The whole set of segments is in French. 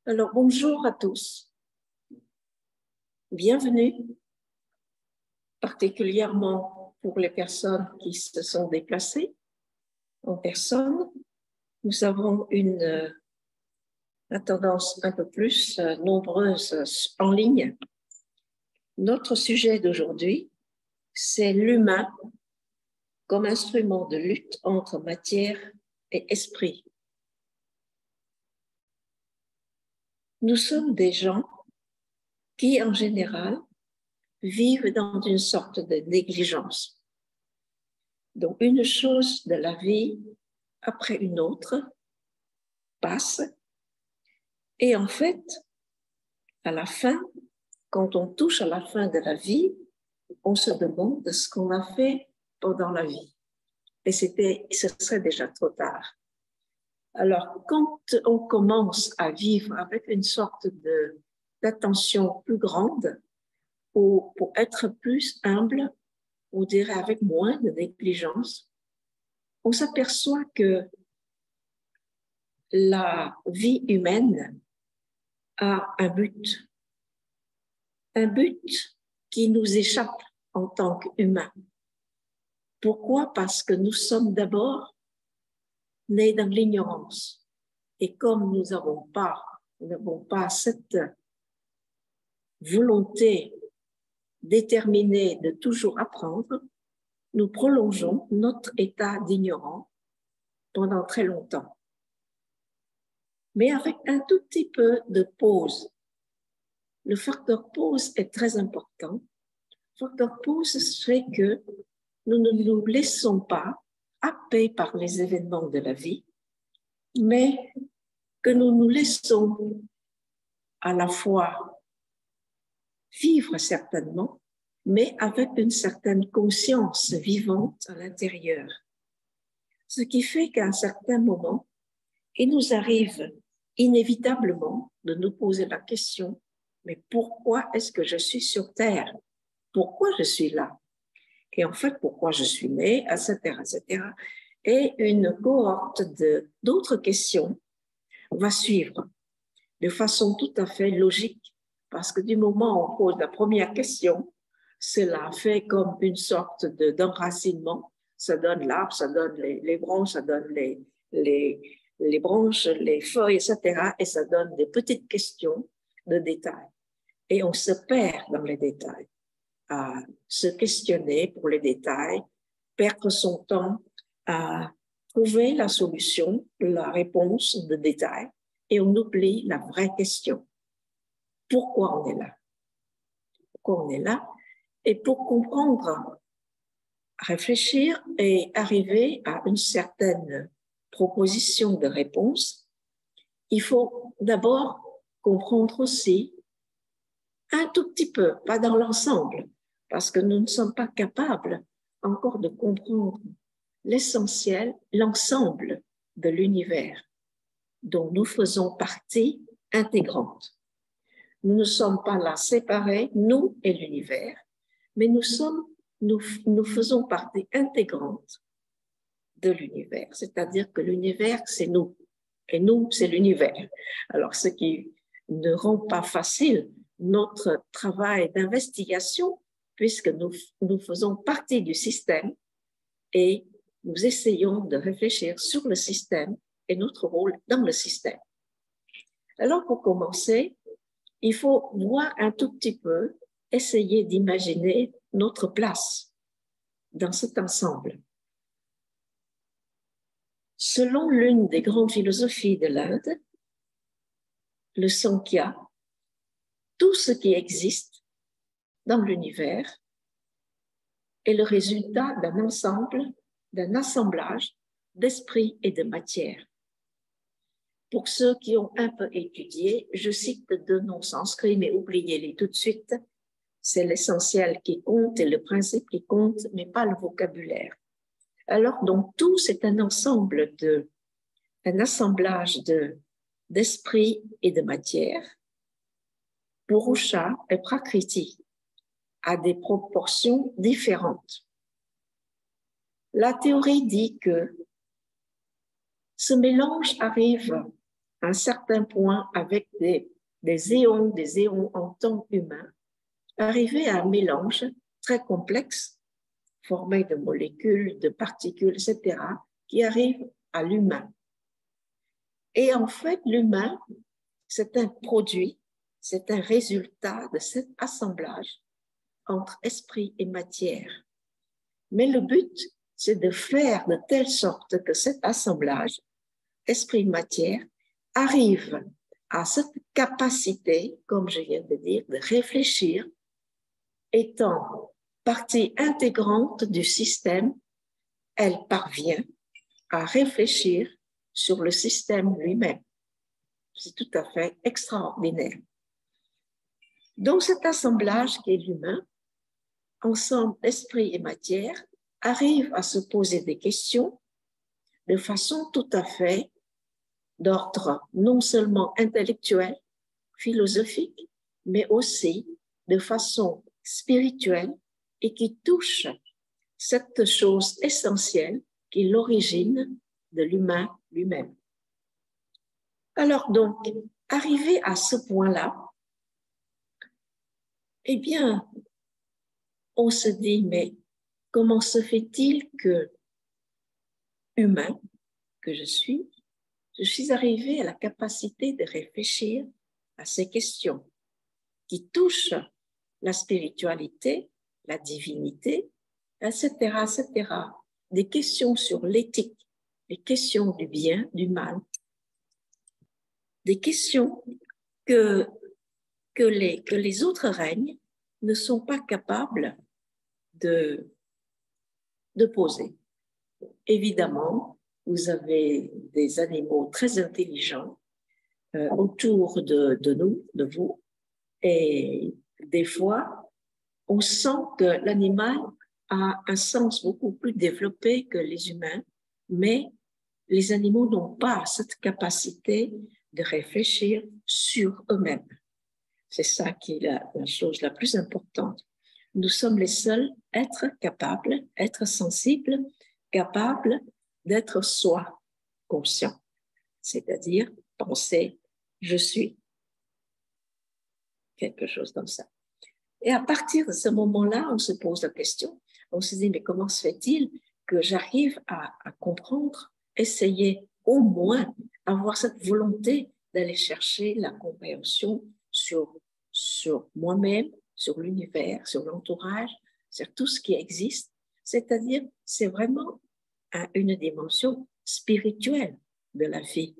Alors, bonjour à tous. Bienvenue, particulièrement pour les personnes qui se sont déplacées en personne. Nous avons une tendance un peu plus nombreuse en ligne. Notre sujet d'aujourd'hui, c'est l'humain comme instrument de lutte entre matière et esprit. Nous sommes des gens qui, en général, vivent dans une sorte de négligence. Donc, une chose de la vie après une autre passe. Et en fait, à la fin, quand on touche à la fin de la vie, on se demande ce qu'on a fait pendant la vie. Et ce serait déjà trop tard. Alors, quand on commence à vivre avec une sorte d'attention plus grande, ou pour être plus humble, on dirait avec moins de négligence, on s'aperçoit que la vie humaine a un but qui nous échappe en tant qu'humains. Pourquoi? Parce que nous sommes d'abord nés dans l'ignorance. Et comme nous n'avons pas cette volonté déterminée de toujours apprendre, nous prolongeons notre état d'ignorant pendant très longtemps. Mais avec un tout petit peu de pause. Le facteur pause est très important. Le facteur pause fait que nous ne nous laissons pas happer par les événements de la vie, mais que nous nous laissons à la fois vivre certainement, mais avec une certaine conscience vivante à l'intérieur. Ce qui fait qu'à un certain moment, il nous arrive inévitablement de nous poser la question, mais pourquoi est-ce que je suis sur Terre? Pourquoi je suis là? Et en fait, pourquoi je suis né, etc., etc. Et une cohorte d'autres questions va suivre de façon tout à fait logique, parce que du moment où on pose la première question, cela fait comme une sorte d'enracinement. Ça donne l'arbre, ça donne les branches, ça donne les branches, les feuilles, etc. Et ça donne des petites questions de détails. Et on se perd dans les détails, à se questionner pour les détails, perdre son temps à trouver la solution, la réponse de détail, et on oublie la vraie question. Pourquoi on est là? Pourquoi on est là? Et pour comprendre, réfléchir et arriver à une certaine proposition de réponse, il faut d'abord comprendre aussi un tout petit peu, pas dans l'ensemble, parce que nous ne sommes pas capables encore de comprendre l'essentiel, l'ensemble de l'univers dont nous faisons partie intégrante. Nous ne sommes pas là séparés, nous et l'univers, mais nous faisons partie intégrante de l'univers, c'est-à-dire que l'univers, c'est nous, et nous, c'est l'univers. Alors, ce qui ne rend pas facile notre travail d'investigation, puisque nous faisons partie du système et nous essayons de réfléchir sur le système et notre rôle dans le système. Alors, pour commencer, il faut voir un tout petit peu, essayer d'imaginer notre place dans cet ensemble. Selon l'une des grandes philosophies de l'Inde, le Sankhya, tout ce qui existe dans l'univers est le résultat d'un assemblage d'esprit et de matière. Pour ceux qui ont un peu étudié, je cite deux noms sanscrits, mais oubliez-les tout de suite. C'est l'essentiel qui compte et le principe qui compte, mais pas le vocabulaire. Alors, donc, tout, c'est un ensemble un assemblage d'esprit et de matière. Purusha et Prakriti à des proportions différentes. La théorie dit que ce mélange arrive un certain point avec des éons en temps humain, arriver à un mélange très complexe, formé de molécules, de particules, etc., qui arrive à l'humain. Et en fait, l'humain, c'est un produit, c'est un résultat de cet assemblage entre esprit et matière. Mais le but, c'est de faire de telle sorte que cet assemblage, esprit-matière, arrive à cette capacité, comme je viens de dire, de réfléchir, étant partie intégrante du système, elle parvient à réfléchir sur le système lui-même. C'est tout à fait extraordinaire. Donc cet assemblage qui est l'humain, ensemble esprit et matière, arrive à se poser des questions de façon tout à fait d'ordre non seulement intellectuel, philosophique, mais aussi de façon spirituelle et qui touche cette chose essentielle qui est l'origine de l'humain lui-même. Alors donc, arrivé à ce point-là, eh bien, on se dit, mais comment se fait-il que, humain que je suis arrivé à la capacité de réfléchir à ces questions qui touchent la spiritualité, la divinité, etc., etc. Des questions sur l'éthique, des questions du bien, du mal, des questions que les autres règnes ne sont pas capables de poser. Évidemment, vous avez des animaux très intelligents autour de nous, de vous, et des fois, on sent que l'animal a un sens beaucoup plus développé que les humains, mais les animaux n'ont pas cette capacité de réfléchir sur eux-mêmes. C'est ça qui est la chose la plus importante. Nous sommes les seuls êtres capables, êtres sensibles, capables d'être soi conscient, c'est-à-dire penser « je suis », quelque chose comme ça. Et à partir de ce moment-là, on se pose la question, on se dit, mais comment se fait-il que j'arrive à comprendre, essayer au moins avoir cette volonté d'aller chercher la compréhension sur moi-même, sur l'univers, sur l'entourage, sur tout ce qui existe. C'est-à-dire, c'est vraiment une dimension spirituelle de la vie,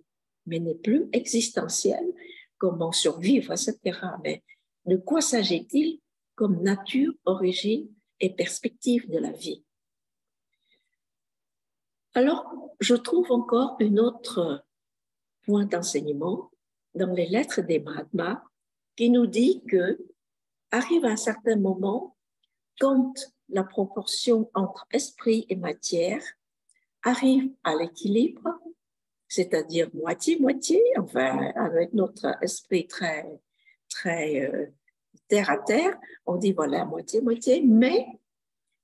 mais n'est plus existentielle, comment survivre, etc. Mais de quoi s'agit-il comme nature, origine et perspective de la vie? Alors, je trouve encore un autre point d'enseignement dans les lettres des Mahatmas qui nous dit que arrive un certain moment quand la proportion entre esprit et matière arrive à l'équilibre, c'est-à-dire moitié-moitié, enfin avec notre esprit très terre à terre, on dit voilà moitié-moitié, mais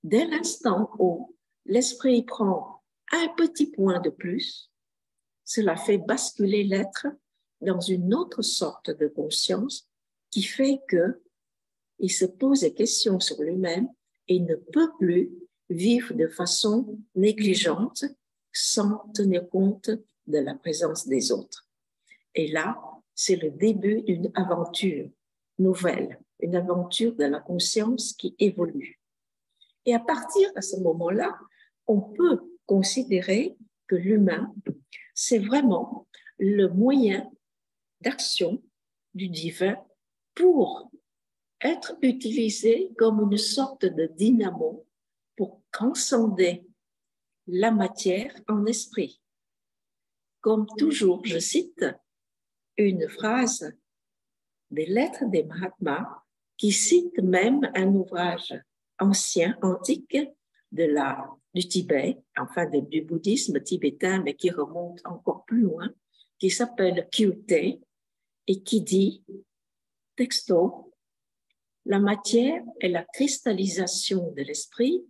dès l'instant où l'esprit prend un petit point de plus, cela fait basculer l'être dans une autre sorte de conscience qui fait qu'il se pose des questions sur lui-même et ne peut plus vivre de façon négligente sans tenir compte de la présence des autres. Et là, c'est le début d'une aventure nouvelle, une aventure de la conscience qui évolue. Et à partir de ce moment-là, on peut considérer que l'humain, c'est vraiment le moyen d'action du divin pour être utilisé comme une sorte de dynamo pour transcender la matière en esprit. Comme toujours, je cite une phrase des lettres des Mahatmas qui cite même un ouvrage ancien, antique, du Tibet, enfin du bouddhisme tibétain, mais qui remonte encore plus loin, qui s'appelle Kyūte et qui dit, texto, la matière est la cristallisation de l'esprit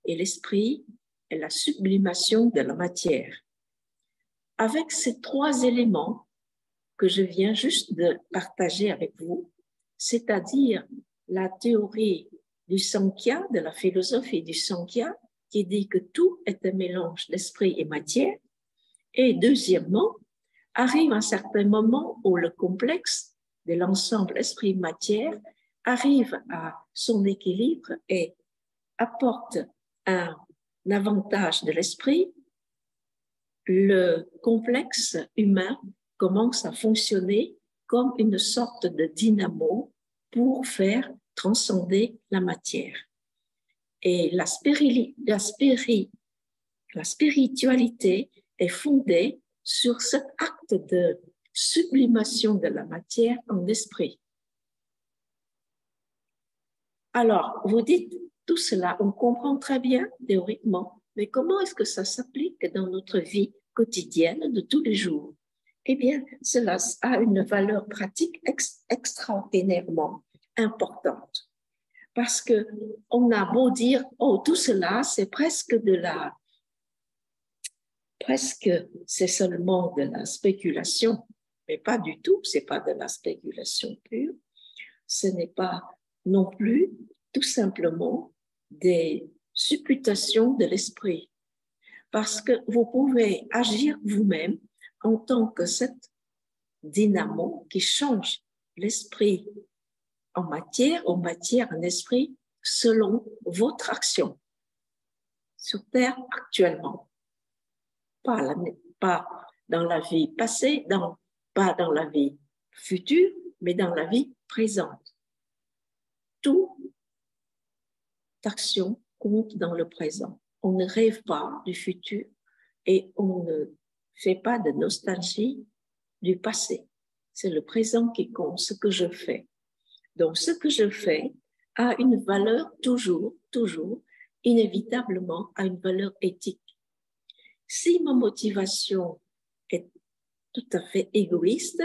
et l'esprit est la sublimation de la matière. Avec ces trois éléments, que je viens juste de partager avec vous, c'est-à-dire la théorie du Sankhya, de la philosophie du Sankhya, qui dit que tout est un mélange d'esprit et matière. Et deuxièmement, arrive un certain moment où le complexe de l'ensemble esprit-matière arrive à son équilibre et apporte un avantage de l'esprit. Le complexe humain commence à fonctionner comme une sorte de dynamo pour faire transcender la matière. Et la spiritualité est fondée sur cet acte de sublimation de la matière en esprit. Alors, vous dites, tout cela, on comprend très bien théoriquement, mais comment est-ce que ça s'applique dans notre vie quotidienne de tous les jours? Eh bien, cela a une valeur pratique extraordinairement importante. Parce qu'on a beau dire, oh, tout cela, c'est c'est seulement de la spéculation, mais pas du tout, c'est pas de la spéculation pure, ce n'est pas non plus tout simplement des supputations de l'esprit, parce que vous pouvez agir vous-même en tant que cette dynamo qui change l'esprit en matière en esprit, selon votre action sur Terre actuellement. Pas dans la vie passée, pas dans la vie future, mais dans la vie présente. Toute action compte dans le présent. On ne rêve pas du futur et on ne fait pas de nostalgie du passé. C'est le présent qui compte, ce que je fais. Donc, ce que je fais a une valeur toujours, inévitablement, a une valeur éthique. Si ma motivation est tout à fait égoïste,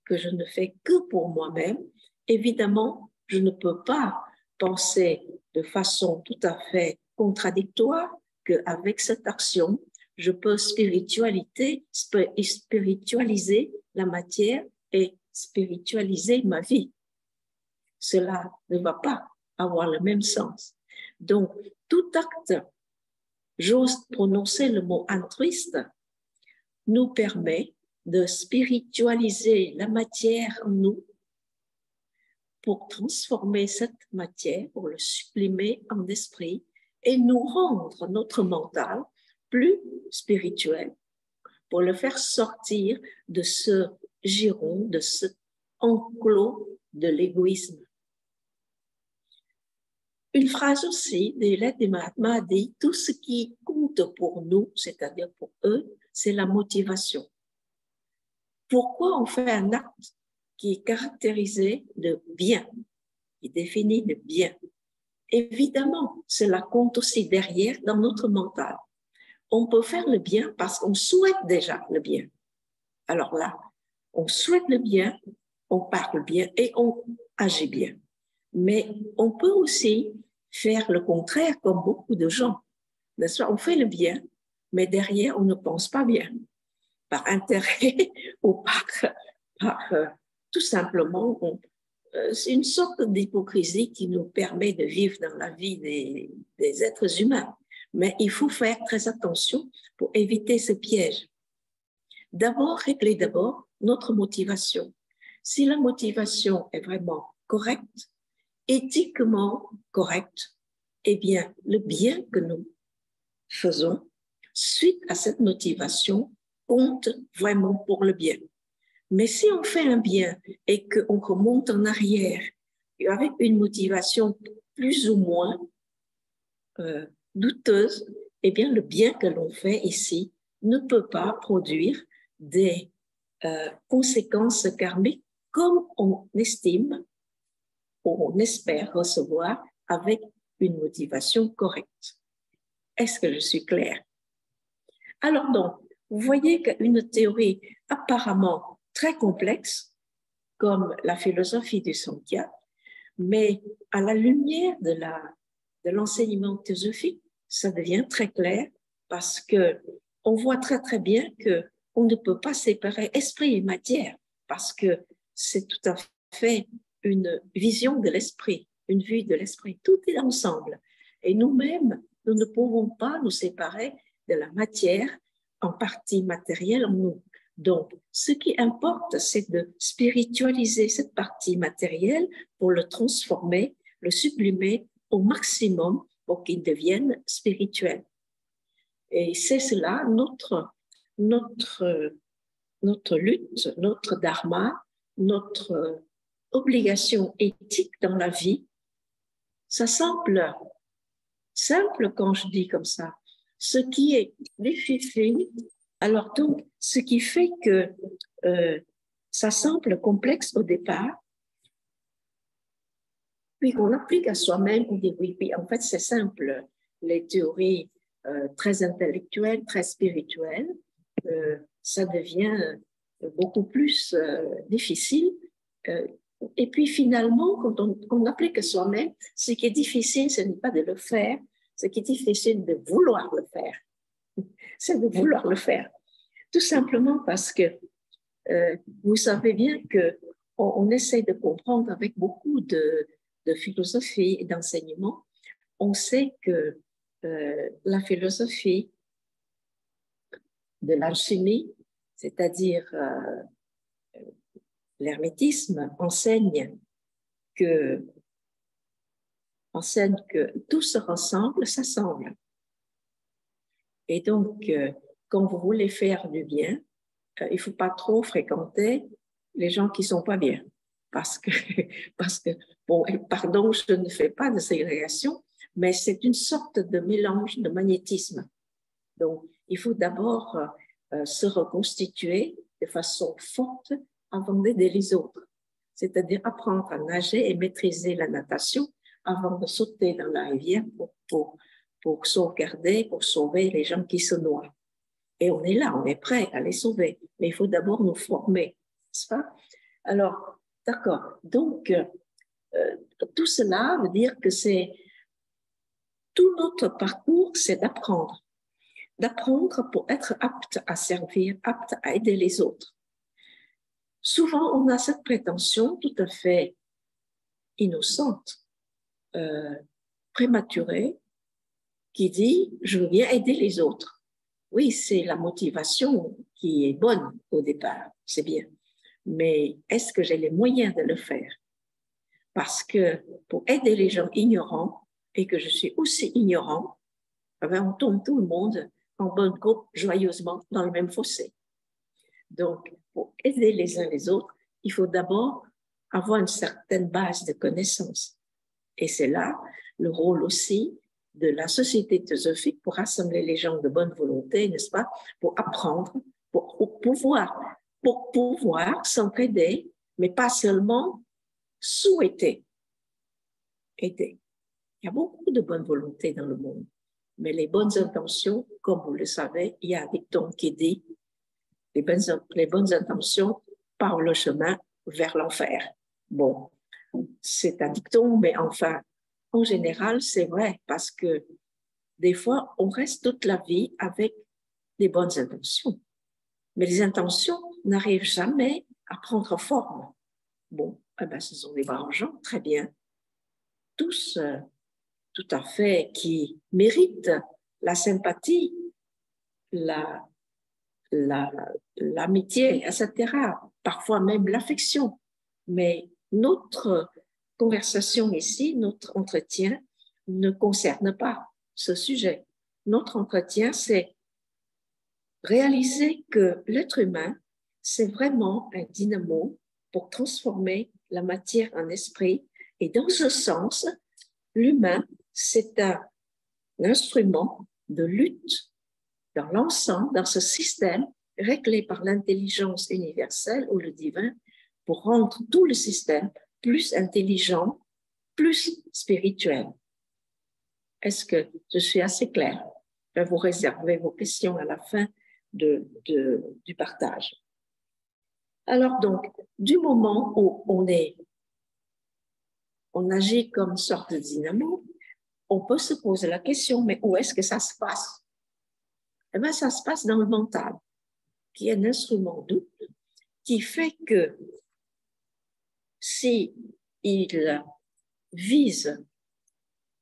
que je ne fais que pour moi-même, évidemment, je ne peux pas penser de façon tout à fait contradictoire qu'avec cette action, je peux spiritualiser la matière et spiritualiser ma vie. Cela ne va pas avoir le même sens. Donc, tout acte, j'ose prononcer le mot altruiste, nous permet de spiritualiser la matière en nous pour transformer cette matière, pour le sublimer en esprit et nous rendre notre mental plus spirituel, pour le faire sortir de ce giron, de ce enclos de l'égoïsme. Une phrase aussi des lettres de Mahatma dit « Tout ce qui compte pour nous, c'est-à-dire pour eux, c'est la motivation. » Pourquoi on fait un acte qui est caractérisé de bien, qui définit le bien? Évidemment, cela compte aussi derrière dans notre mental. On peut faire le bien parce qu'on souhaite déjà le bien. Alors là, on souhaite le bien, on parle bien et on agit bien. Mais on peut aussi faire le contraire comme beaucoup de gens. On fait le bien, mais derrière, on ne pense pas bien. Par intérêt ou par tout simplement, c'est une sorte d'hypocrisie qui nous permet de vivre dans la vie des êtres humains. Mais il faut faire très attention pour éviter ce piège. Régler d'abord notre motivation. Si la motivation est vraiment correcte, éthiquement correcte, eh bien, le bien que nous faisons, suite à cette motivation, compte vraiment pour le bien. Mais si on fait un bien et qu'on remonte en arrière avec une motivation plus ou moins douteuse, eh bien, le bien que l'on fait ici ne peut pas produire des conséquences karmiques comme on estime ou on espère recevoir avec une motivation correcte. Est-ce que je suis claire? Alors donc, vous voyez qu'une théorie apparemment très complexe, comme la philosophie du Sankhya, mais à la lumière de l'enseignement théosophique, ça devient très clair parce qu'on voit très très bien qu'on ne peut pas séparer esprit et matière, parce que c'est tout à fait une vision de l'esprit, une vue de l'esprit. Tout est ensemble. Et nous-mêmes, nous ne pouvons pas nous séparer de la matière en partie matérielle en nous. Donc, ce qui importe, c'est de spiritualiser cette partie matérielle pour le transformer, le sublimer au maximum pour qu'il devienne spirituel. Et c'est cela notre lutte, notre dharma, notre obligation éthique dans la vie. Ça semble simple quand je dis comme ça. Ce qui est difficile, alors donc, ce qui fait que ça semble complexe au départ, puis qu'on applique à soi-même, on dit oui, puis en fait c'est simple. Les théories très intellectuelles, très spirituelles, ça devient beaucoup plus difficile. Et puis finalement, quand on applique à soi-même, ce qui est difficile, ce n'est pas de le faire, ce qui est difficile de vouloir le faire. C'est de vouloir le faire. Tout simplement parce que vous savez bien qu'on essaie de comprendre avec beaucoup de philosophie et d'enseignement. On sait que la philosophie de l'alchimie, c'est-à-dire l'hermétisme, enseigne que tout se ressemble, s'assemble. Et donc, quand vous voulez faire du bien, il ne faut pas trop fréquenter les gens qui ne sont pas bien. Parce que, bon, pardon, je ne fais pas de ségrégation, mais c'est une sorte de mélange de magnétisme. Donc, il faut d'abord se reconstituer de façon forte avant d'aider les autres. C'est-à-dire apprendre à nager et maîtriser la natation avant de sauter dans la rivière pour sauvegarder, pour sauver les gens qui se noient. Et on est là, on est prêt à les sauver. Mais il faut d'abord nous former, n'est-ce pas? Alors, d'accord. Donc, tout cela veut dire que tout notre parcours, c'est d'apprendre. D'apprendre pour être apte à servir, apte à aider les autres. Souvent, on a cette prétention tout à fait innocente, prématurée, qui dit « je veux bien aider les autres ». Oui, c'est la motivation qui est bonne au départ, c'est bien. Mais est-ce que j'ai les moyens de le faire? Parce que pour aider les gens ignorants, et que je suis aussi ignorant, on tombe tout le monde en bonne groupe joyeusement dans le même fossé. Donc, pour aider les uns les autres, il faut d'abord avoir une certaine base de connaissances. Et c'est là le rôle aussi de la société théosophique pour rassembler les gens de bonne volonté, n'est-ce pas, pour apprendre, pour pouvoir s'entraider, mais pas seulement souhaiter aider. Il y a beaucoup de bonne volonté dans le monde, mais les bonnes intentions, comme vous le savez, il y a un dicton qui dit les bonnes intentions partent le chemin vers l'enfer. Bon, c'est un dicton, mais enfin, en général, c'est vrai, parce que des fois, on reste toute la vie avec des bonnes intentions. Mais les intentions n'arrivent jamais à prendre forme. Bon, eh ben, ce sont des braves gens, très bien. Tous, tout à fait, qui méritent la sympathie, l'amitié, etc. Parfois même l'affection. Mais notre conversation ici, notre entretien ne concerne pas ce sujet. Notre entretien, c'est réaliser que l'être humain, c'est vraiment un dynamo pour transformer la matière en esprit. Et dans ce sens, l'humain, c'est un instrument de lutte dans l'ensemble, dans ce système réglé par l'intelligence universelle ou le divin pour rendre tout le système plus intelligent, plus spirituel. Est-ce que je suis assez claire? Je vais vous réserver vos questions à la fin du partage. Alors donc, du moment où on agit comme une sorte de dynamo, on peut se poser la question, mais où est-ce que ça se passe? Eh bien, ça se passe dans le mental, qui est un instrument double, qui fait que si il vise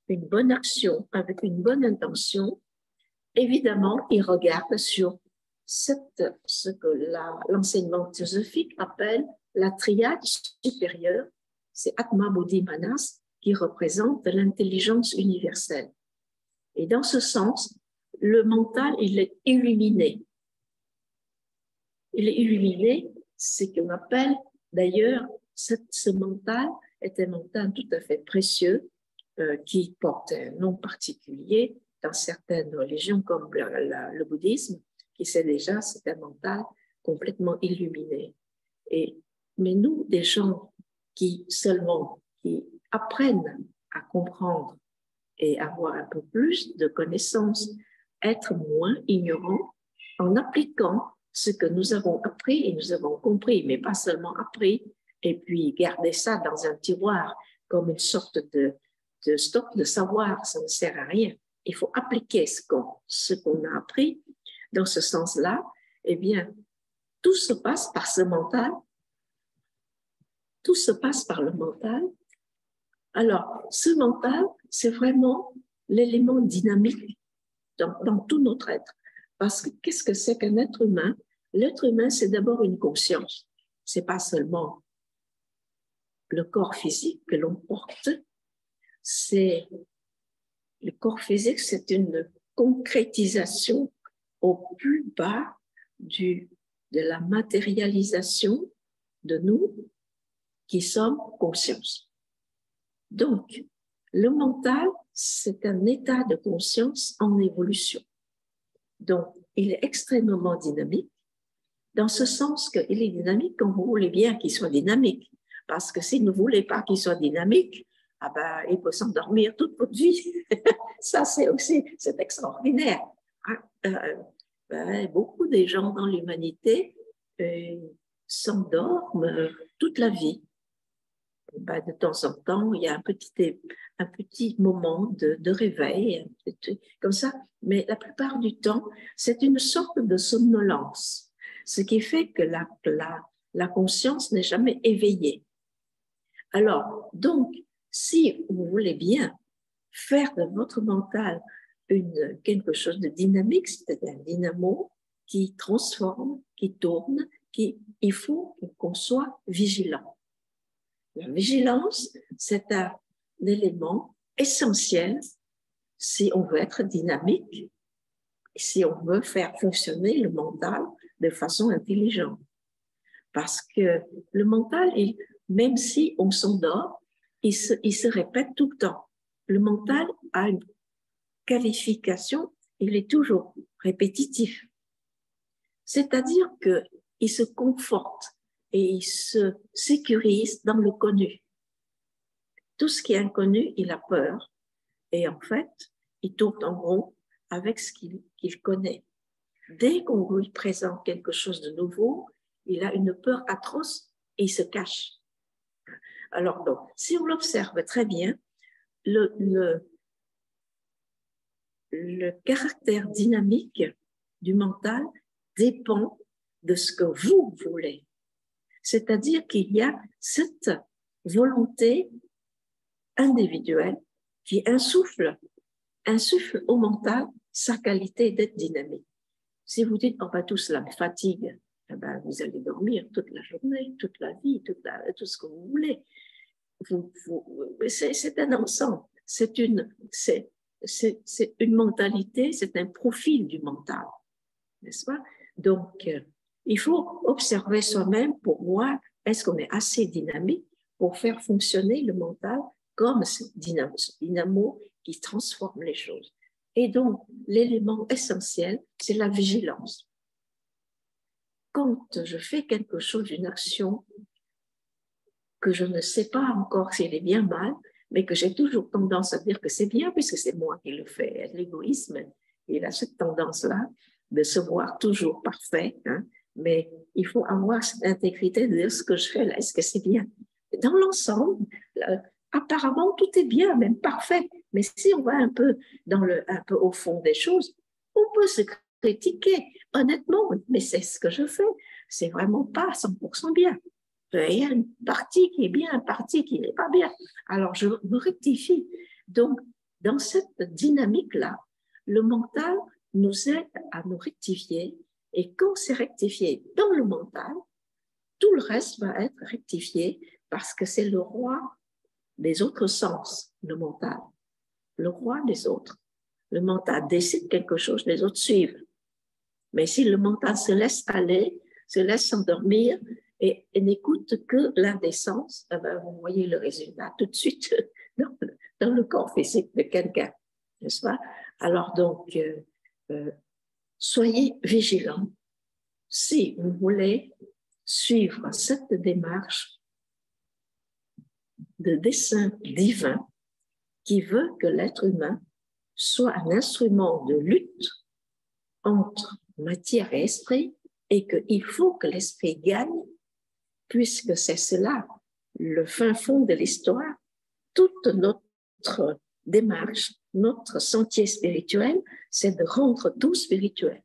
une bonne action avec une bonne intention, évidemment, il regarde sur ce que l'enseignement philosophique appelle la triade supérieure, c'est Atma Buddhi Manas, qui représente l'intelligence universelle. Et dans ce sens, le mental, il est illuminé. Il est illuminé, ce qu'on appelle d'ailleurs, ce mental est un mental tout à fait précieux qui porte un nom particulier dans certaines religions comme le bouddhisme, qui sait déjà c'est un mental complètement illuminé. Mais nous, des gens qui apprennent à comprendre et avoir un peu plus de connaissances, être moins ignorants en appliquant ce que nous avons appris et nous avons compris, mais pas seulement appris, et puis garder ça dans un tiroir comme une sorte de stock de savoir, ça ne sert à rien. Il faut appliquer ce qu'on a appris. Dans ce sens-là, eh bien, tout se passe par ce mental. Tout se passe par le mental. Alors, ce mental, c'est vraiment l'élément dynamique dans tout notre être. Parce que qu'est-ce que c'est qu'un être humain? L'être humain, c'est d'abord une conscience. Ce n'est pas seulement le corps physique que l'on porte. Le corps physique, c'est une concrétisation au plus bas de la matérialisation de nous qui sommes conscience. Donc, le mental, c'est un état de conscience en évolution. Donc, il est extrêmement dynamique, dans ce sens qu'il est dynamique quand vous voulez bien qu'il soit dynamique. Parce que si vous ne voulez pas qu'il soit dynamique, ah ben, il peut s'endormir toute votre vie. Ça, c'est extraordinaire. Beaucoup de gens dans l'humanité s'endorment toute la vie. De temps en temps, il y a un petit moment de réveil, comme ça. Mais la plupart du temps, c'est une sorte de somnolence, ce qui fait que la conscience n'est jamais éveillée. Alors, donc, si vous voulez bien faire de votre mental quelque chose de dynamique, c'est-à-dire un dynamo qui transforme, qui tourne, il faut qu'on soit vigilant. La vigilance, c'est un élément essentiel si on veut être dynamique, si on veut faire fonctionner le mental de façon intelligente. Parce que le mental, même si on s'endort, il se répète tout le temps. Le mental a une qualification, il est toujours répétitif. C'est-à-dire qu'il se conforte et il se sécurise dans le connu. Tout ce qui est inconnu, il a peur. Et en fait, il tourne en rond avec ce qu'il connaît. Dès qu'on lui présente quelque chose de nouveau, il a une peur atroce et il se cache. Alors donc, si on l'observe très bien, le caractère dynamique du mental dépend de ce que vous voulez. C'est-à-dire qu'il y a cette volonté individuelle qui insuffle au mental sa qualité d'être dynamique. Si vous dites, on va tous la fatigue, eh ben, vous allez dormir toute la journée, toute la vie, tout ce que vous voulez. C'est un ensemble, c'est une mentalité, c'est un profil du mental, n'est-ce pas? Donc, il faut observer soi-même pour voir est-ce qu'on est assez dynamique pour faire fonctionner le mental comme ce dynamo qui transforme les choses. Et donc, l'élément essentiel, c'est la vigilance. Quand je fais quelque chose, une action que je ne sais pas encore si elle est bien mal, mais que j'ai toujours tendance à dire que c'est bien puisque c'est moi qui le fais. L'égoïsme, il a cette tendance-là de se voir toujours parfait, hein, mais il faut avoir cette intégrité de dire ce que je fais là, est-ce que c'est bien? Dans l'ensemble, apparemment, tout est bien, même parfait, mais si on va un peu au fond des choses, on peut se critiquer, honnêtement, mais c'est ce que je fais. c'est vraiment pas 100% bien. Il y a une partie qui est bien, une partie qui n'est pas bien. Alors, je me rectifie. Donc, dans cette dynamique-là, le mental nous aide à nous rectifier. Et quand c'est rectifié dans le mental, tout le reste va être rectifié parce que c'est le roi des autres sens, le mental. Le roi des autres. Le mental décide quelque chose, les autres suivent. Mais si le mental se laisse aller, se laisse s'endormir et n'écoute que l'indécence, eh ben, vous voyez le résultat tout de suite dans le corps physique de quelqu'un, n'est-ce pas? Alors donc, soyez vigilants si vous voulez suivre cette démarche de dessein divin qui veut que l'être humain soit un instrument de lutte entre matière et esprit et qu'il faut que l'esprit gagne, puisque c'est cela le fin fond de l'histoire. Toute notre démarche, notre sentier spirituel, c'est de rendre tout spirituel.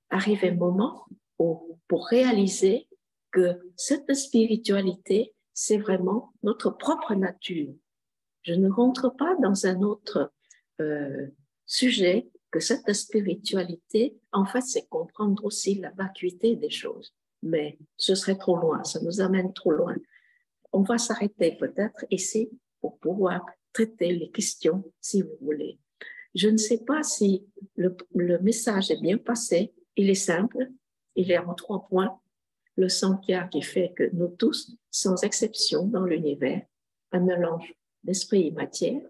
Arrive un moment où, pour réaliser que cette spiritualité, c'est vraiment notre propre nature. Je ne rentre pas dans un autre sujet que cette spiritualité, en fait, c'est comprendre aussi la vacuité des choses. Mais ce serait trop loin, ça nous amène trop loin. On va s'arrêter peut-être ici pour pouvoir traiter les questions, si vous voulez. Je ne sais pas si le message est bien passé. Il est simple, il est en 3 points. Le Sankhya qui fait que nous tous, sans exception dans l'univers, un mélange d'esprit et matière.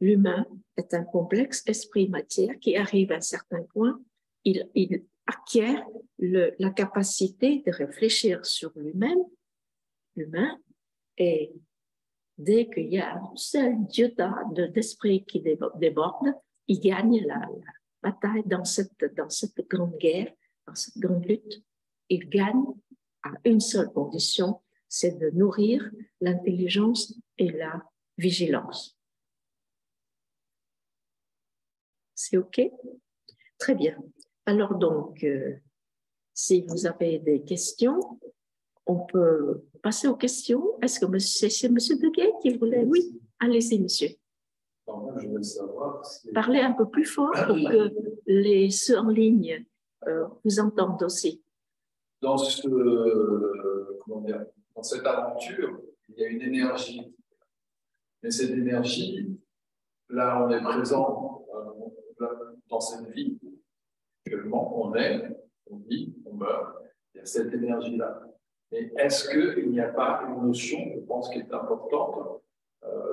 L'humain est un complexe esprit-matière qui arrive à un certain point, il acquiert la capacité de réfléchir sur lui-même, l'humain, et dès qu'il y a un seul iota d'esprit qui déborde, il gagne la bataille dans cette grande guerre, dans cette grande lutte. Il gagne à une seule condition, c'est de nourrir l'intelligence et la vigilance. C'est OK? Très bien. Alors donc, si vous avez des questions, on peut passer aux questions. Est-ce que c'est M. Deguet qui voulait? Oui, allez-y, monsieur. Je veux savoir si... Parlez un peu plus fort pour que ceux en ligne vous entendent aussi. Dans cette aventure, il y a une énergie. Mais cette énergie, là, on est présent dans cette vie. Actuellement, on est, on vit, on meurt. Il y a cette énergie-là. Mais est-ce qu'il n'y a pas une notion, je pense, qui est importante,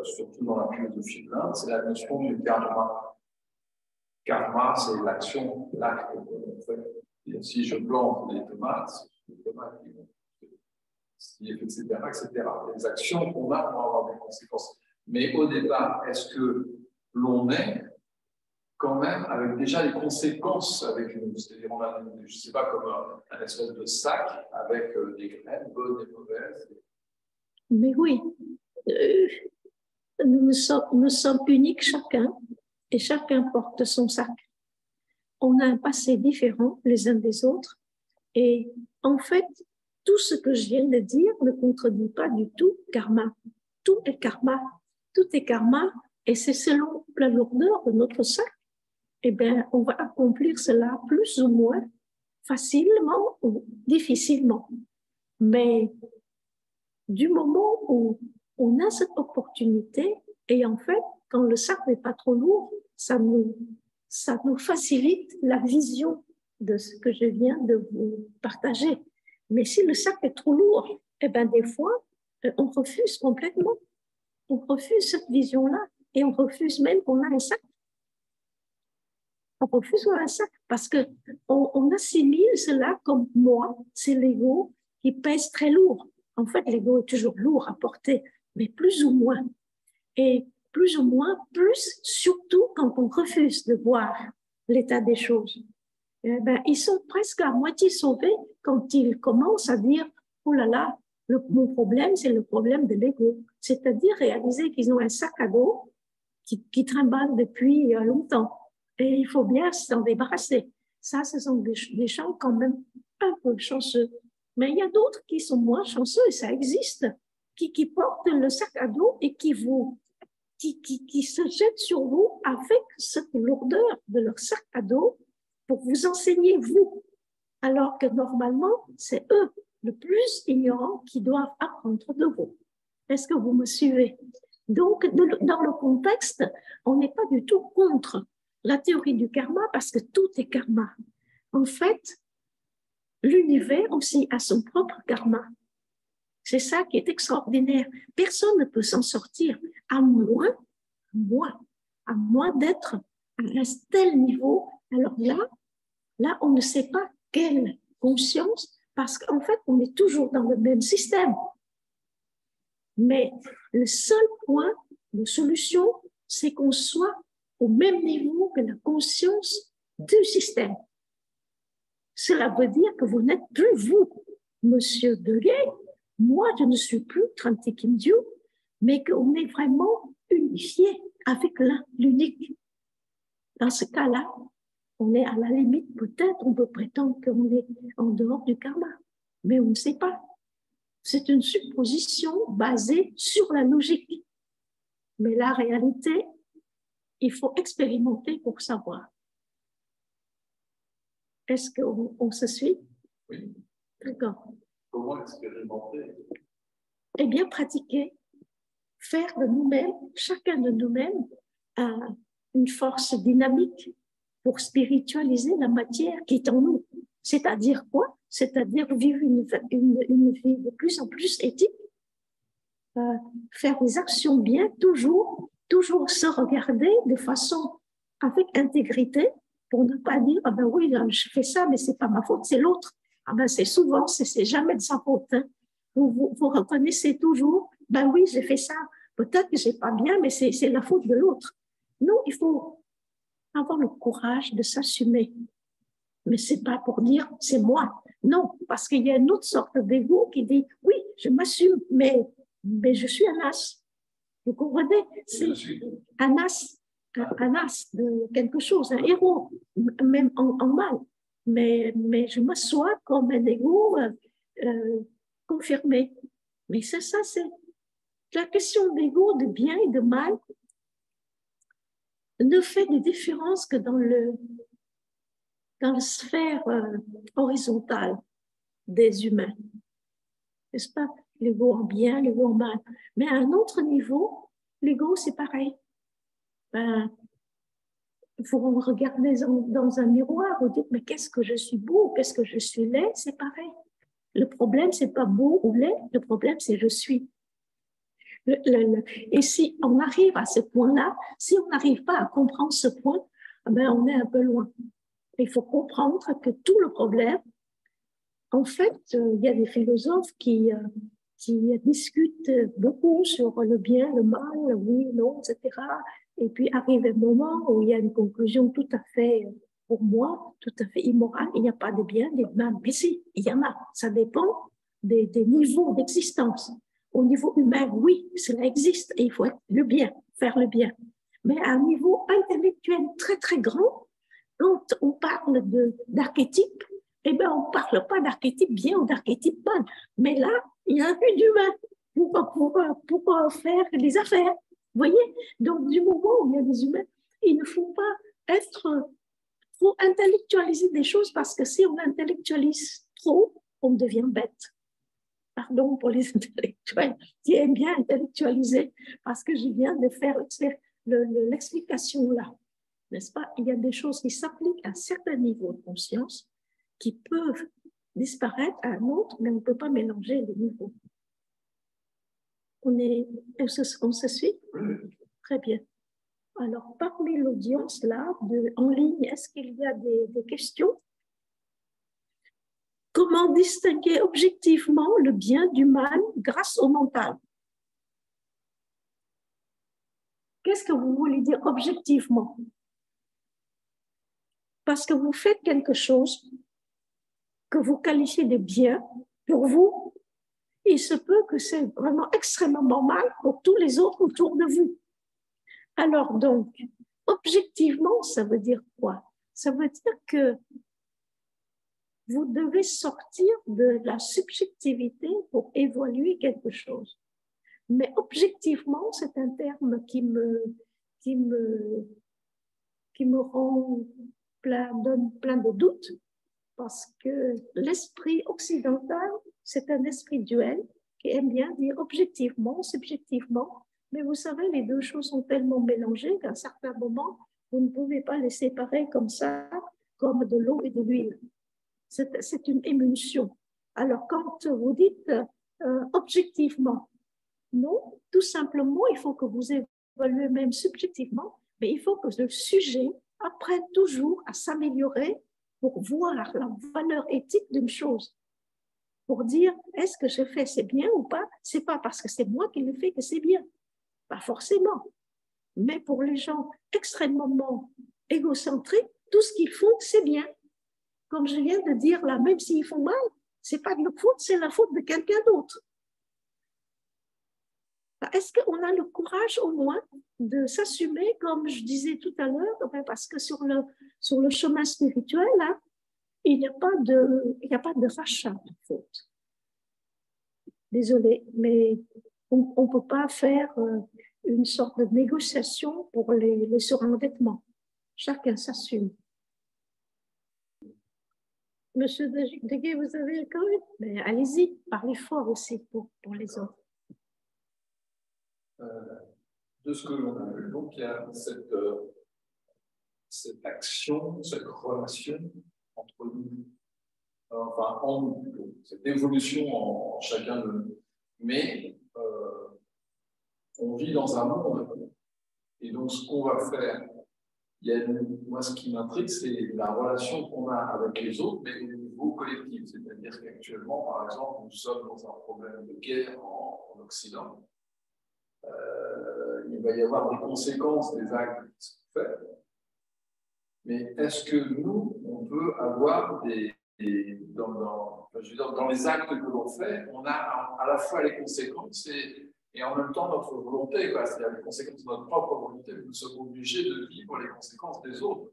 surtout dans la philosophie de l'Inde, c'est la notion du karma. Karma, c'est l'action, l'acte qu'on fait. Et si je plante des tomates, c'est des tomates qui vont, etc., etc. Les actions qu'on a vont avoir des conséquences. Mais au départ, est-ce que l'on est quand même avec déjà les conséquences avec nous? C'est-à-dire, on a, je ne sais pas, comme un espèce de sac avec des graines bonnes et mauvaises. Mais oui, nous sommes uniques chacun, et chacun porte son sac. On a un passé différent les uns des autres, et en fait, tout ce que je viens de dire ne contredit pas du tout karma. Tout est karma. Tout est karma, et c'est selon la lourdeur de notre sac. Eh bien, on va accomplir cela plus ou moins facilement ou difficilement. Mais du moment où on a cette opportunité, et en fait, quand le sac n'est pas trop lourd, ça nous facilite la vision de ce que je viens de vous partager. Mais si le sac est trop lourd, eh bien, des fois, on refuse complètement. On refuse cette vision-là et on refuse même qu'on a un sac. On refuse qu'on a un sac parce qu'on assimile cela comme moi, c'est l'ego qui pèse très lourd. En fait, l'ego est toujours lourd à porter, mais plus ou moins. Et plus ou moins, plus surtout quand on refuse de voir l'état des choses. Eh ben, ils sont presque à moitié sauvés quand ils commencent à dire « Oh là là, mon problème, c'est le problème de l'ego ». C'est-à-dire réaliser qu'ils ont un sac à dos qui trimballe depuis longtemps. Et il faut bien s'en débarrasser. Ça, ce sont des gens quand même un peu chanceux. Mais il y a d'autres qui sont moins chanceux, et ça existe, qui portent le sac à dos et qui se jettent sur vous avec cette lourdeur de leur sac à dos pour vous enseigner, vous. Alors que normalement, c'est eux, le plus ignorants, qui doivent apprendre de vous. Est-ce que vous me suivez? Donc, dans le contexte, on n'est pas du tout contre la théorie du karma parce que tout est karma. En fait, l'univers aussi a son propre karma. C'est ça qui est extraordinaire. Personne ne peut s'en sortir à moins d'être à un tel niveau. Alors là, on ne sait pas quelle conscience, parce qu'en fait, on est toujours dans le même système. Mais le seul point de solution, c'est qu'on soit au même niveau que la conscience du système. Cela veut dire que vous n'êtes plus vous, Monsieur Deguet. Moi, je ne suis plus Trente Kim Dieu, mais qu'on est vraiment unifié avec l'unique. Dans ce cas-là, on est à la limite, peut-être on peut prétendre qu'on est en dehors du karma, mais on ne sait pas. C'est une supposition basée sur la logique. Mais la réalité, il faut expérimenter pour savoir. Est-ce qu'on se suit? Oui. D'accord. Comment expérimenter? Eh bien, pratiquer. Faire de nous-mêmes, chacun de nous-mêmes, une force dynamique pour spiritualiser la matière qui est en nous. C'est-à-dire quoi? C'est-à-dire vivre une vie de plus en plus éthique, faire des actions bien, toujours se regarder de façon avec intégrité pour ne pas dire ah ben oui, je fais ça, mais c'est pas ma faute, c'est l'autre. Ah ben c'est souvent, c'est jamais de sa faute. Hein. Vous reconnaissez toujours, ben oui, j'ai fait ça. Peut-être que j'ai pas bien, mais c'est la faute de l'autre. Non, il faut avoir le courage de s'assumer. Mais c'est pas pour dire c'est moi. Non, parce qu'il y a une autre sorte d'ego qui dit oui, je m'assume, mais je suis un as. Vous comprenez? C'est un as de quelque chose, un héros, même en mal. Mais je m'assois comme un ego confirmé. Mais ça, c'est la question d'ego, de bien et de mal ne fait de différence que dans la sphère horizontale des humains. N'est-ce pas? L'ego en bien, l'ego en mal. Mais à un autre niveau, l'ego, c'est pareil. Vous regardez dans un miroir, vous dites, mais qu'est-ce que je suis beau, qu'est-ce que je suis laid, c'est pareil. Le problème, c'est pas beau ou laid, le problème, c'est je suis. Et si on arrive à ce point-là, si on n'arrive pas à comprendre ce point, ben on est un peu loin. Il faut comprendre que tout le problème, en fait, il y a des philosophes qui discutent beaucoup sur le bien, le mal, oui, non, etc. Et puis arrive un moment où il y a une conclusion tout à fait, pour moi, tout à fait immorale. Il n'y a pas de bien, de mal. Mais si, il y en a. Ça dépend des niveaux d'existence. Au niveau humain, oui, cela existe et il faut être le bien, faire le bien. Mais à un niveau intellectuel très, très grand, quand on parle d'archétype, eh bien, on ne parle pas d'archétype bien ou d'archétype mal. Mais là, il y a un peu d'humain pour faire les affaires. Vous voyez? Donc, du moment où il y a des humains, il ne faut pas trop intellectualiser des choses parce que si on intellectualise trop, on devient bête. Pardon pour les intellectuels qui aiment bien intellectualiser parce que je viens de faire l'explication là. N'est-ce pas? Il y a des choses qui s'appliquent à un certain niveau de conscience qui peuvent disparaître à un autre, mais on ne peut pas mélanger les niveaux. On se suit? Très bien. Alors, parmi l'audience là, en ligne, est-ce qu'il y a des questions? Comment distinguer objectivement le bien du mal grâce au mental? Qu'est-ce que vous voulez dire objectivement? Parce que vous faites quelque chose que vous qualifiez de bien pour vous, il se peut que c'est vraiment extrêmement mal pour tous les autres autour de vous. Alors donc, objectivement, ça veut dire quoi? Ça veut dire que vous devez sortir de la subjectivité pour évaluer quelque chose. Mais objectivement, c'est un terme qui me donne plein de doutes, parce que l'esprit occidental, c'est un esprit duel qui aime bien dire objectivement, subjectivement, mais vous savez, les deux choses sont tellement mélangées qu'à un certain moment, vous ne pouvez pas les séparer comme ça, comme de l'eau et de l'huile. C'est une émulsion. Alors, quand vous dites objectivement, non, tout simplement, il faut que vous évaluez même subjectivement, mais il faut que le sujet apprenne toujours à s'améliorer pour voir la valeur éthique d'une chose. Pour dire, est-ce que je fais c'est bien ou pas? C'est pas parce que c'est moi qui le fais que c'est bien. Pas forcément. Mais pour les gens extrêmement égocentriques, tout ce qu'ils font, c'est bien. Comme je viens de dire là, même s'ils font mal, c'est pas de leur faute, c'est la faute de quelqu'un d'autre. Est-ce qu'on a le courage au moins de s'assumer, comme je disais tout à l'heure, parce que sur le chemin spirituel, là, il n'y a pas de rachat de faute. Désolée, mais on ne peut pas faire une sorte de négociation pour les surendettements. Chacun s'assume. Monsieur Deguet, vous avez le code? Mais allez-y, parlez fort aussi pour les autres. De ce que l'on a vu, donc il y a cette action, cette relation entre nous, enfin en nous plutôt, cette évolution en chacun de nous. Mais on vit dans un monde, et donc ce qu'on va faire, moi ce qui m'intrigue, c'est la relation qu'on a avec les autres, mais au niveau collectif. C'est-à-dire qu'actuellement, par exemple, nous sommes dans un problème de guerre en Occident. Il va y avoir des conséquences des actes qui sont faits. Mais est-ce que nous, on peut avoir dans les actes que l'on fait, on a à la fois les conséquences et en même temps notre volonté, c'est-à-dire les conséquences de notre propre volonté, nous sommes obligés de vivre les conséquences des autres.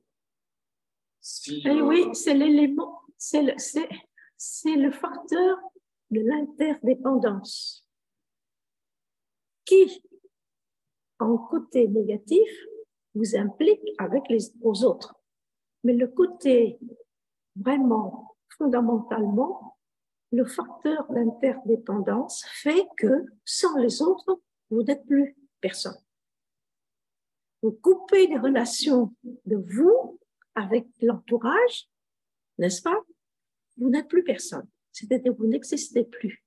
Oui, c'est l'élément, c'est le facteur de l'interdépendance qui, en côté négatif, vous implique avec les autres. Mais le côté vraiment, fondamentalement, le facteur d'interdépendance fait que sans les autres, vous n'êtes plus personne. Vous coupez les relations de vous avec l'entourage, n'est-ce pas? Vous n'êtes plus personne. C'est-à-dire que vous n'existez plus.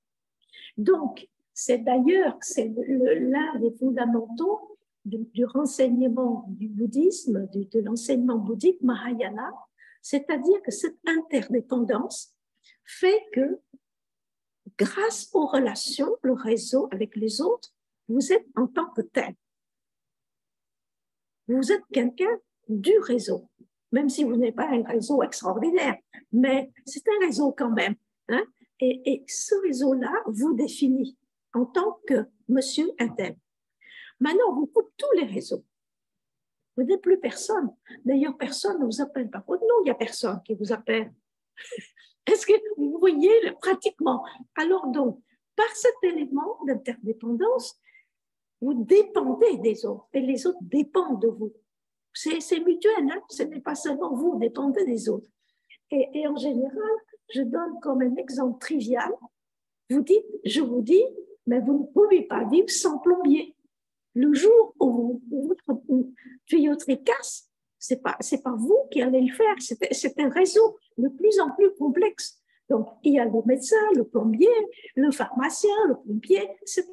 Donc, c'est d'ailleurs l'un des fondamentaux du renseignement du bouddhisme, de l'enseignement bouddhique Mahayana, c'est-à-dire que cette interdépendance fait que grâce aux relations, le réseau avec les autres, vous êtes en tant que tel. Vous êtes quelqu'un du réseau, même si vous n'êtes pas un réseau extraordinaire, mais c'est un réseau quand même. Hein? Et ce réseau-là vous définit en tant que monsieur intel. Maintenant, vous coupez tous les réseaux. Vous n'êtes plus personne. D'ailleurs, personne ne vous appelle par votre nom. Il n'y a personne qui vous appelle. Est-ce que vous voyez pratiquement? Alors donc, par cet élément d'interdépendance, vous dépendez des autres et les autres dépendent de vous. C'est mutuel, hein? Ce n'est pas seulement vous dépendez des autres. Et en général, je donne comme un exemple trivial. Je vous dis, mais vous ne pouvez pas vivre sans plombier. Le jour où votre tuyauterie casse, c'est pas vous qui allez le faire. C'est un réseau de plus en plus complexe. Donc, il y a le médecin, le plombier, le pharmacien, le pompier, etc.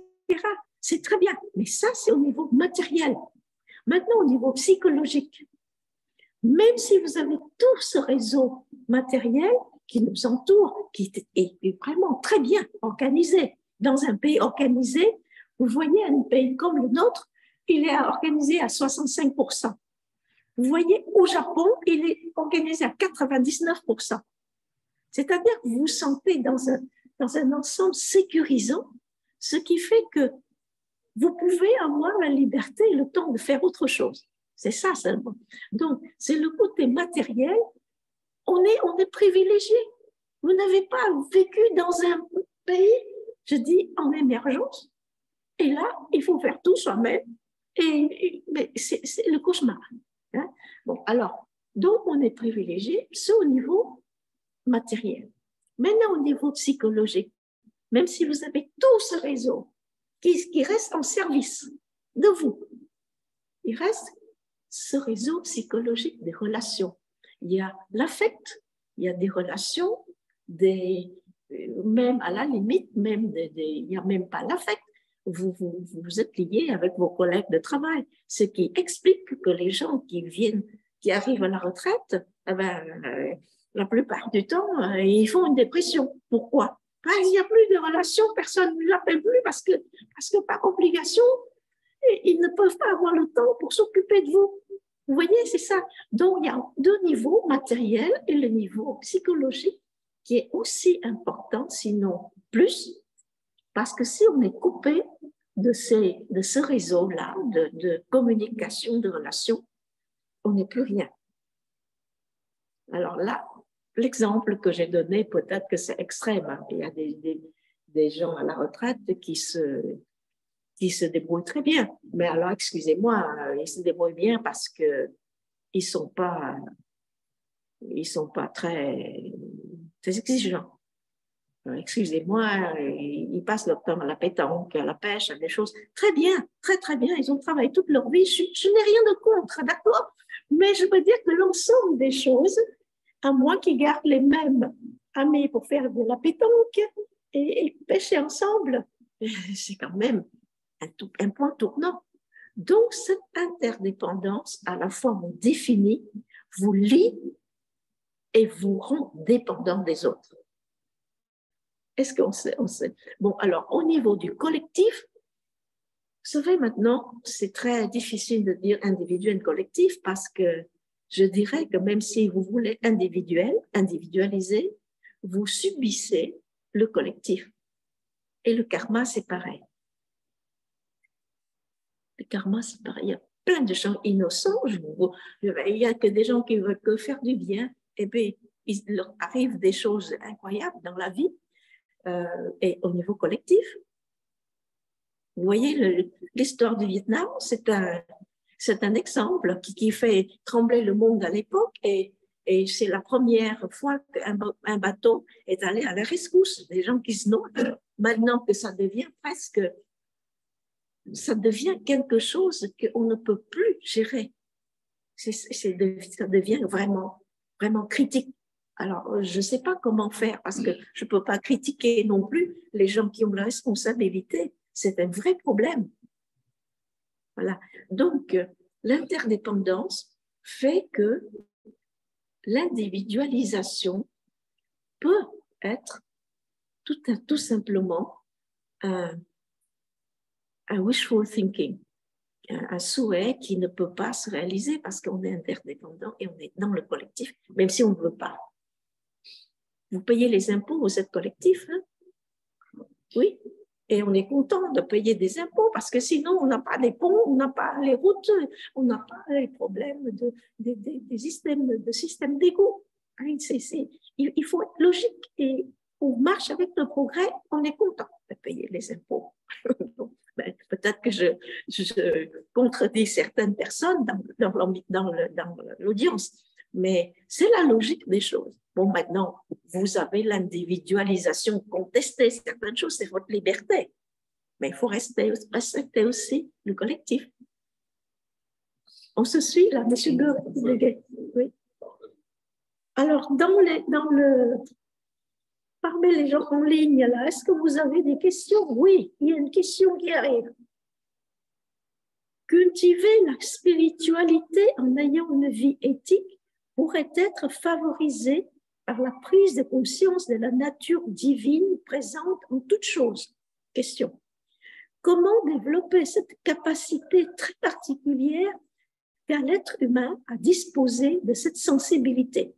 C'est très bien. Mais ça, c'est au niveau matériel. Maintenant, au niveau psychologique, même si vous avez tout ce réseau matériel qui nous entoure, qui est vraiment très bien organisé, dans un pays organisé, vous voyez, un pays comme le nôtre, il est organisé à 65%. Vous voyez, au Japon, il est organisé à 99%. C'est-à-dire que vous vous sentez dans un ensemble sécurisant, ce qui fait que vous pouvez avoir la liberté et le temps de faire autre chose. C'est ça seulement. Donc, c'est le côté matériel. On est privilégié. Vous n'avez pas vécu dans un pays, je dis, en émergence. Et là, il faut faire tout soi-même. Mais c'est le cauchemar. Hein? Bon, alors, donc on est privilégié, c'est au niveau matériel. Maintenant, au niveau psychologique, même si vous avez tout ce réseau qui reste en service de vous, il reste ce réseau psychologique des relations. Il y a l'affect, il y a des relations, même à la limite, il n'y a même pas l'affect. Vous êtes lié avec vos collègues de travail, ce qui explique que les gens qui arrivent à la retraite, la plupart du temps, ils font une dépression. Pourquoi? Parce qu'il n'y a plus de relations, personne ne l'appelle plus parce que par obligation, ils ne peuvent pas avoir le temps pour s'occuper de vous. Vous voyez, c'est ça. Donc, il y a deux niveaux, matériel et le niveau psychologique, qui est aussi important, sinon plus, parce que si on est coupé de ce réseau-là de communication, de relations, on n'est plus rien. Alors là, l'exemple que j'ai donné, peut-être que c'est extrême. Hein. Il y a des gens à la retraite qui se débrouillent très bien. Mais alors, excusez-moi, ils se débrouillent bien parce que ils sont pas très exigeants. Excusez-moi, ils passent leur temps à la pétanque, à la pêche, à des choses très bien, très très bien. Ils ont travaillé toute leur vie. Je n'ai rien de contre, d'accord? Mais je veux dire que l'ensemble des choses, à moins qu'ils gardent les mêmes amis pour faire de la pétanque et pêcher ensemble, c'est quand même un point tournant. Donc, cette interdépendance, à la fois vous définit, vous lie et vous rend dépendant des autres. Est-ce qu'on sait? Bon, alors, au niveau du collectif, vous savez, maintenant, c'est très difficile de dire individuel, collectif, parce que je dirais que même si vous voulez individualiser, vous subissez le collectif. Et le karma, c'est pareil. Le karma, c'est pareil. Il y a plein de gens innocents. Il n'y a que des gens qui veulent que faire du bien. Et bien, il leur arrive des choses incroyables dans la vie et au niveau collectif. Vous voyez, l'histoire du Vietnam, c'est un exemple qui fait trembler le monde à l'époque et c'est la première fois qu'un bateau est allé à la rescousse des gens qui se noient. Maintenant que ça devient quelque chose qu'on ne peut plus gérer. Ça devient vraiment, vraiment critique. Alors, je ne sais pas comment faire parce que je ne peux pas critiquer non plus les gens qui ont la responsabilité. C'est un vrai problème. Voilà. Donc, l'interdépendance fait que l'individualisation peut être tout simplement un wishful thinking, un souhait qui ne peut pas se réaliser parce qu'on est interdépendant et on est dans le collectif, même si on ne veut pas. Vous payez les impôts, vous êtes collectif, hein? Oui, et on est content de payer des impôts parce que sinon on n'a pas les ponts, on n'a pas les routes, on n'a pas les problèmes des systèmes d'égout. Il faut être logique et on marche avec le progrès, on est content de payer les impôts. Peut-être que je contredis certaines personnes dans l'audience, mais c'est la logique des choses. Bon, maintenant, vous avez l'individualisation, contester certaines choses, c'est votre liberté. Mais il faut respecter aussi le collectif. On se suit là, M. Gueguet. Oui. Alors, parmi les gens en ligne, là, est-ce que vous avez des questions? Oui, il y a une question qui arrive. Cultiver la spiritualité en ayant une vie éthique pourrait être favorisé par la prise de conscience de la nature divine présente en toute chose. Question. Comment développer cette capacité très particulière qu'a l'être humain à disposer de cette sensibilité?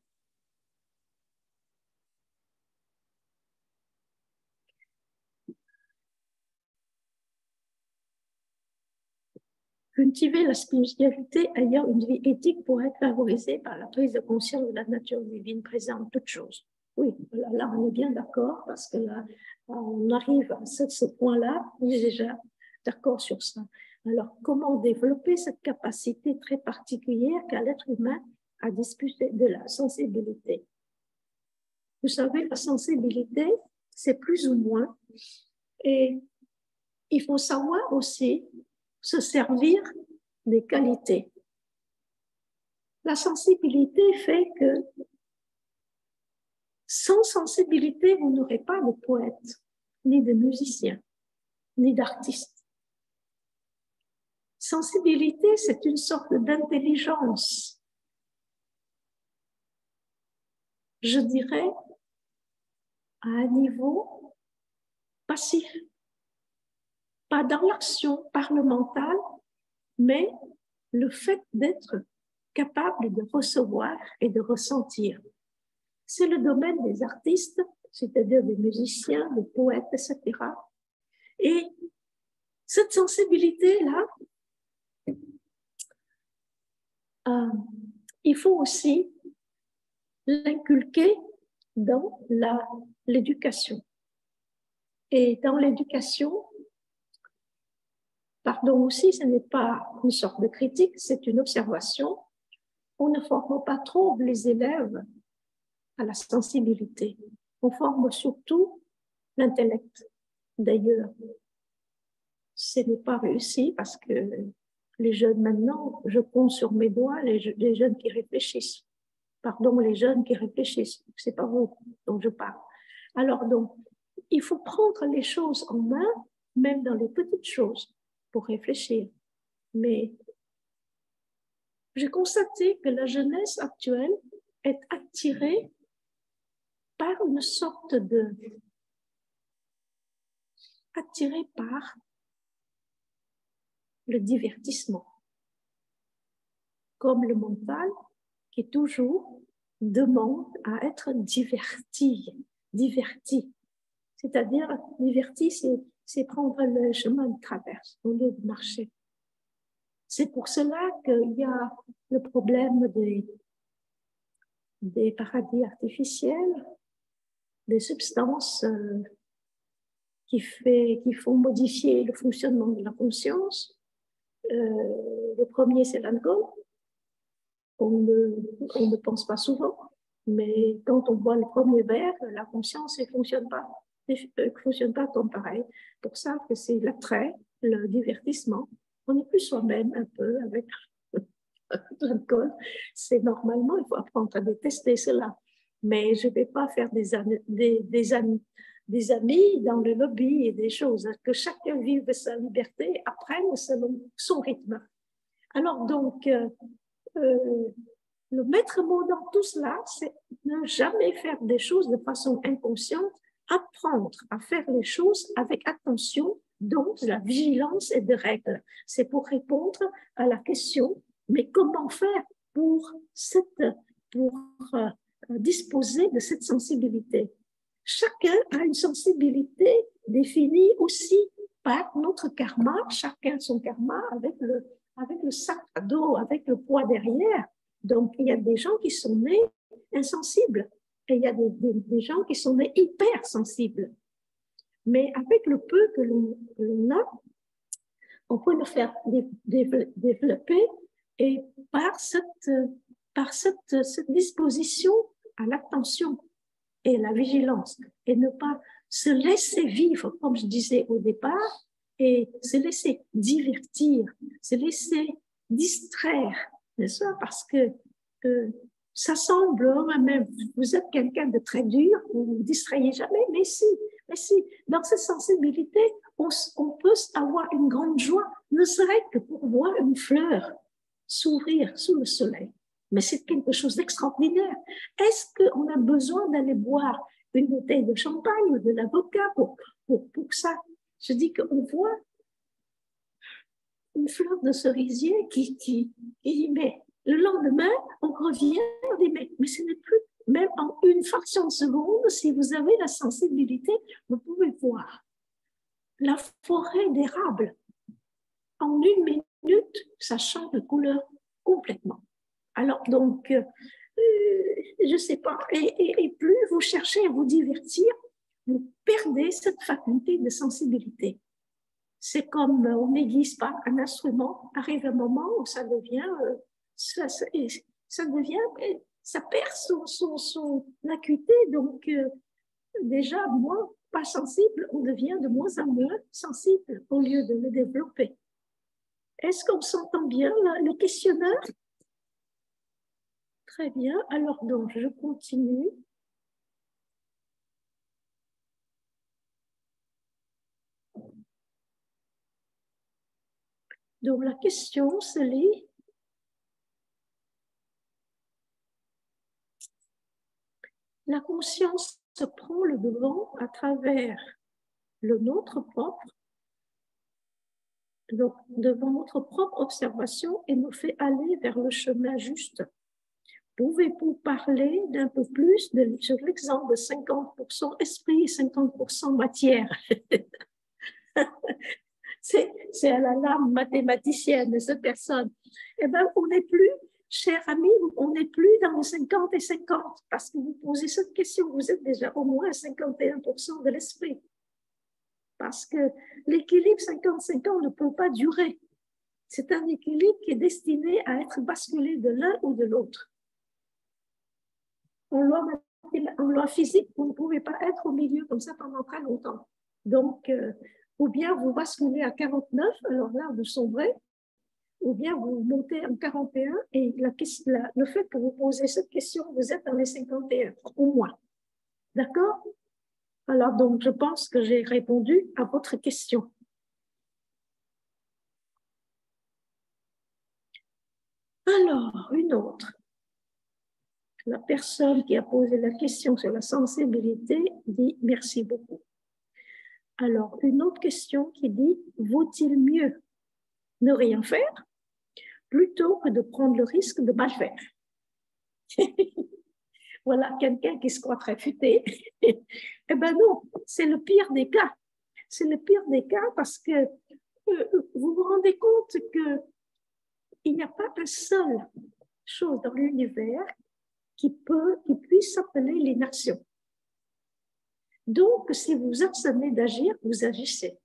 Cultiver la spiritualité ayant une vie éthique pourrait être favorisée par la prise de conscience de la nature divine présente en toute chose. Oui, là, on est bien d'accord parce que là, on arrive à ce point-là, on est déjà d'accord sur ça. Alors, comment développer cette capacité très particulière qu'a l'être humain à discuter de la sensibilité? Vous savez, la sensibilité, c'est plus ou moins, et il faut savoir aussi se servir des qualités. La sensibilité fait que sans sensibilité, vous n'aurez pas de poète, ni de musicien, ni d'artiste. Sensibilité, c'est une sorte d'intelligence, je dirais, à un niveau passif, pas dans l'action parlementale, mais le fait d'être capable de recevoir et de ressentir. C'est le domaine des artistes, c'est-à-dire des musiciens, des poètes, etc. Et cette sensibilité-là, il faut aussi l'inculquer dans l'éducation. Et dans l'éducation, pardon aussi, ce n'est pas une sorte de critique, c'est une observation. On ne forme pas trop les élèves à la sensibilité. On forme surtout l'intellect. D'ailleurs, ce n'est pas réussi parce que les jeunes maintenant, je compte sur mes doigts les jeunes qui réfléchissent. Pardon, les jeunes qui réfléchissent, c'est pas vous dont je parle. Alors donc, il faut prendre les choses en main, même dans les petites choses, pour réfléchir. Mais j'ai constaté que la jeunesse actuelle est attirée par une sorte de... attirée par le divertissement, comme le mental qui toujours demande à être diverti. C'est-à-dire, diverti, c'est prendre le chemin de traverse au lieu de marcher. C'est pour cela qu'il y a le problème des paradis artificiels, des substances qui font modifier le fonctionnement de la conscience. Le premier, c'est l'alcool. On ne pense pas souvent, mais quand on boit le premier verre, la conscience ne fonctionne pas comme pareil. Pour ça que c'est l'attrait, le divertissement. On est plus soi-même un peu avec l'alcool. C'est normalement, il faut apprendre à détester cela. Mais je ne vais pas faire des amis dans le lobby et des choses. Que chacun vive sa liberté, apprenne selon son rythme. Alors donc, le maître mot dans tout cela, c'est ne jamais faire des choses de façon inconsciente, apprendre à faire les choses avec attention, donc la vigilance et des règles. C'est pour répondre à la question, mais comment faire pour disposer de cette sensibilité? Chacun a une sensibilité définie aussi par notre karma, chacun son karma avec le sac à dos, avec le poids derrière. Donc, il y a des gens qui sont nés insensibles et il y a des gens qui sont nés hypersensibles. Mais avec le peu que l'on a, on peut le faire développer et par cette disposition à l'attention et à la vigilance et ne pas se laisser vivre, comme je disais au départ, et se laisser divertir, se laisser distraire, n'est-ce pas? Parce que ça semble, même vous êtes quelqu'un de très dur, vous ne vous distrayez jamais, mais si, dans cette sensibilité, on peut avoir une grande joie, ne serait que pour voir une fleur s'ouvrir sous le soleil. Mais c'est quelque chose d'extraordinaire. Est-ce qu'on a besoin d'aller boire une bouteille de champagne ou de l'avocat pour ça? Je dis qu'on voit une fleur de cerisier qui mais le lendemain, on revient, on dit, mais ce n'est plus, même en une fraction de seconde, si vous avez la sensibilité, vous pouvez voir la forêt d'érable. En une minute, ça change de couleur complètement. Alors, donc, je ne sais pas. Et plus vous cherchez à vous divertir, vous perdez cette faculté de sensibilité. C'est comme on n'aiguise pas un instrument, arrive un moment où ça devient, ça perd son acuité. Donc, déjà, moins pas sensible, on devient de moins en moins sensible au lieu de le développer. Est-ce qu'on s'entend bien, le questionnaire? Très bien. Alors, donc, je continue. Donc, la question, c'est la conscience se prend le devant à travers le nôtre propre, donc devant notre propre observation et nous fait aller vers le chemin juste. Pouvez-vous parler d'un peu plus sur l'exemple de 50% esprit et 50% matière? C'est à la lame mathématicienne de cette personne. Eh bien, on n'est plus, cher ami, on n'est plus dans le 50 et 50, parce que vous posez cette question, vous êtes déjà au moins 51% de l'esprit. Parce que l'équilibre 50-50 ne peut pas durer. C'est un équilibre qui est destiné à être basculé de l'un ou de l'autre. En loi physique, vous ne pouvez pas être au milieu comme ça pendant très longtemps. Donc, ou bien vous basculez à 49, alors là, vous sombrez, ou bien vous montez en 41, et le fait que vous posez cette question, vous êtes dans les 51, au moins. D'accord? Alors, donc, je pense que j'ai répondu à votre question. Alors, une autre. La personne qui a posé la question sur la sensibilité dit « Merci beaucoup ». Alors, une autre question qui dit « Vaut-il mieux ne rien faire plutôt que de prendre le risque de mal faire ?» Voilà quelqu'un qui se croit très futé. Eh bien non, c'est le pire des cas. C'est le pire des cas parce que vous vous rendez compte qu'il n'y a pas une seule chose dans l'univers qui puisse s'appeler l'inaction. Donc, si vous abstenez d'agir, vous agissez.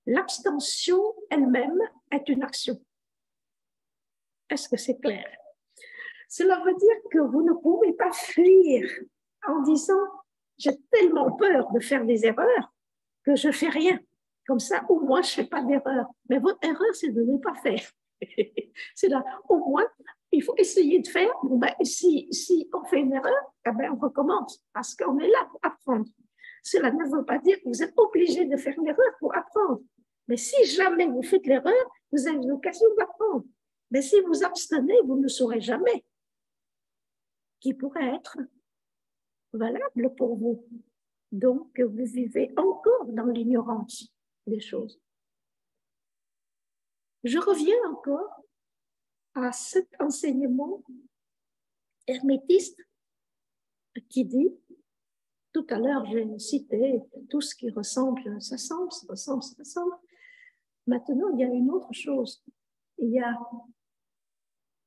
L'abstention elle-même est une action. Est-ce que c'est clair? Cela veut dire que vous ne pouvez pas fuir en disant « j'ai tellement peur de faire des erreurs que je ne fais rien. Comme ça, au moins, je ne fais pas d'erreur. » Mais votre erreur, c'est de ne pas faire. C'est là, au moins, il faut essayer de faire. Bon, ben, si on fait une erreur, eh ben, on recommence parce qu'on est là pour apprendre. Cela ne veut pas dire que vous êtes obligé de faire l'erreur pour apprendre. Mais si jamais vous faites l'erreur, vous avez l'occasion d'apprendre. Mais si vous abstenez, vous ne saurez jamais qui pourrait être valable pour vous. Donc, vous vivez encore dans l'ignorance des choses. Je reviens encore à cet enseignement hermétiste qui dit, tout à l'heure j'ai cité tout ce qui ressemble, ça semble. Maintenant, il y a une autre chose.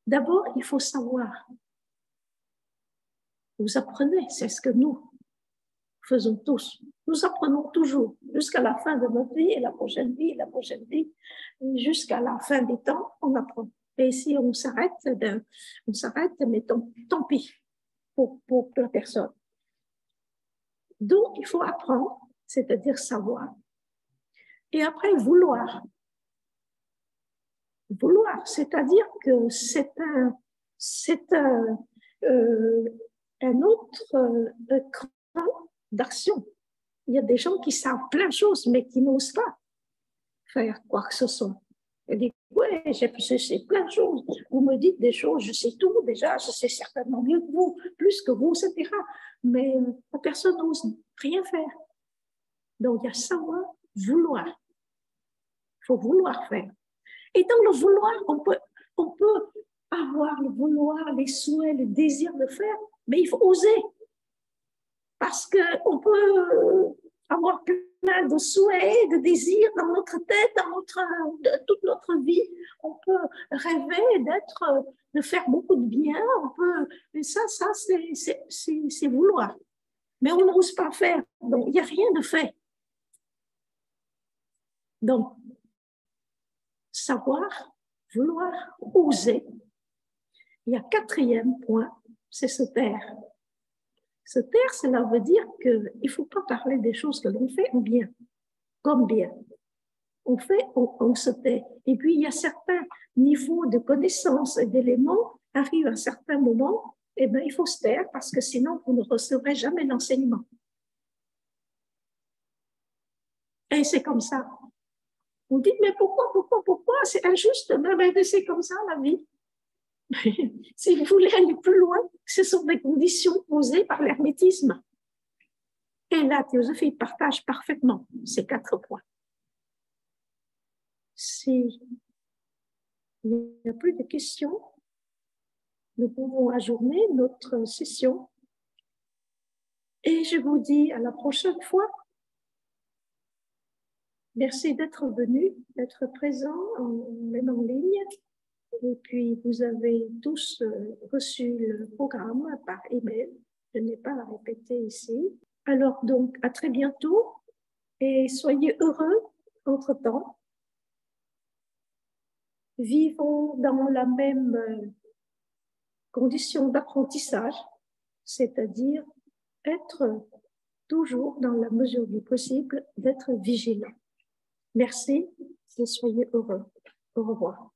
D'abord, il faut savoir. Vous apprenez, c'est ce que nous faisons tous. Nous apprenons toujours, jusqu'à la fin de notre vie, et la prochaine vie, jusqu'à la fin des temps, on apprend. Et si on s'arrête, mais tant pis pour la personne. Donc, il faut apprendre, c'est-à-dire savoir. Et après, vouloir. Vouloir, c'est-à-dire que c'est un autre cran d'action. Il y a des gens qui savent plein de choses, mais qui n'osent pas faire quoi que ce soit. Ils disent, ouais, je sais plein de choses. Vous me dites des choses, je sais tout déjà, je sais certainement mieux que vous, plus que vous, etc. Mais la personne n'ose rien faire. Donc, il y a savoir, vouloir. Il faut vouloir faire. Et dans le vouloir, on peut avoir le vouloir, les souhaits, le désir de faire, mais il faut oser. Parce qu'on peut avoir plein de souhaits, de désirs dans notre tête, toute notre vie. On peut rêver de faire beaucoup de bien, mais ça c'est vouloir. Mais on n'ose pas faire, donc il n'y a rien de fait. Donc, savoir, vouloir, oser. Il y a quatrième point, c'est se taire. Se taire, cela veut dire qu'il ne faut pas parler des choses que l'on fait en bien, comme bien. On fait, on se tait. Et puis, il y a certains niveaux de connaissances et d'éléments, arrivent à un certain moment, eh bien, il faut se taire parce que sinon, vous ne recevrez jamais l'enseignement. Et c'est comme ça. Vous dites, mais pourquoi? C'est injuste, mais c'est comme ça la vie. Si vous voulez aller plus loin, ce sont des conditions posées par l'hermétisme. Et la théosophie partage parfaitement ces 4 points. S'il n'y a plus de questions, nous pouvons ajourner notre session. Et je vous dis à la prochaine fois. Merci d'être venu, d'être présent, même en ligne. Et puis, vous avez tous reçu le programme par email. Je n'ai pas à répéter ici. Alors, donc, à très bientôt et soyez heureux entre-temps. Vivons dans la même condition d'apprentissage, c'est-à-dire être toujours dans la mesure du possible, d'être vigilant. Merci et soyez heureux. Au revoir.